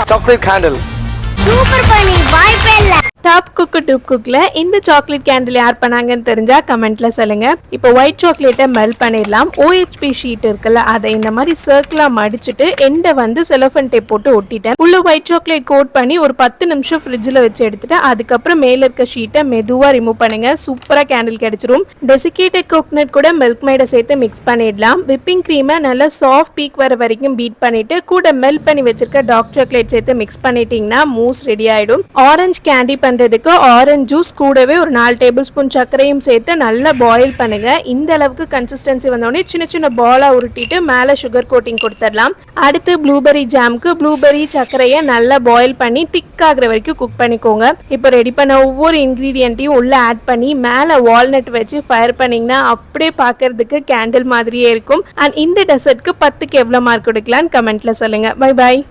Chocolate candle. Super பண்ணி வாய்ப்பே இல்ல. டாப் குக்கு டூப் குக்ல இந்த சாக்லேட் கேண்டில் யார் பண்ணாங்கன்னு தெரிஞ்சா கமெண்ட்ல சொல்லுங்க. இப்போ ஒயிட் சாக்லேட்டை மெல்ட் பண்ணிடலாம். OHP ஷீட் இருக்குல்ல, அதை இந்த மாதிரி சர்க்கிளா மடிச்சுட்டு எண்டை வந்து செலோஃபன் டேப் போட்டு ஒட்டிட்டேன். உள்ள ஒயிட் சாக்லேட் கோட் பண்ணி ஒரு 10 நிமிஷம் ஃப்ரிட்ஜில் வச்சு எடுத்துட்டு அதுக்கப்புறம் மேல இருக்க ஷீட்டை மெதுவா ரிமூவ் பண்ணுங்க. சூப்பரா கேண்டில் கிடைச்சிரும். டெசிகேட்டட் கோகனட் கூட மில்க் மேடை சேர்த்து மிக்ஸ் பண்ணிடலாம். விப்பிங் க்ரீமை நல்லா சாஃப்ட் பீக் வர வரைக்கும் பீட் பண்ணிட்டு கூட மெல்ட் பண்ணி வச்சிருக்க டார்க் சாக்லேட் சேர்த்து மிக்ஸ் பண்ணிட்டீங்கன்னா மூஸ் ரெடி ஆயிடும். ஆரஞ்சு கேண்டி பண்றதுக்கு ஆரஞ்சு ஜூஸ் கூடவே ஒரு 4 டேபிள் ஸ்பூன் சர்க்கரையும் சேர்த்து நல்லா பாயில் பண்ணுங்க. இந்த அளவுக்கு கன்சிஸ்டன்சி வந்தோடனே சின்ன சின்ன பாலா உருட்டிட்டு மேல சுகர் கோட்டிங் கொடுத்துடலாம். அடுத்து ப்ளூபெரி ஜாமுக்கு ப்ளூபெரி சர்க்கரையை நல்லா பாயில் பண்ணி திக் ஆகுற வரைக்கும் குக் பண்ணிக்கோங்க. இப்போ ரெடி பண்ண ஒவ்வொரு இன்கிரீடியன்ட்டையும் உள்ள ஆட் பண்ணி மேல வால்நட் வச்சு ஃபயர் பண்ணீங்கன்னா அப்படியே பார்க்கறதுக்கு கேண்டில் மாதிரியே இருக்கும். அண்ட் இந்த டெசர்ட்க்கு 10க்கு எவ்வளவு மார்க் கொடுக்கலான்னு கமெண்ட்ல சொல்லுங்க. Bye bye.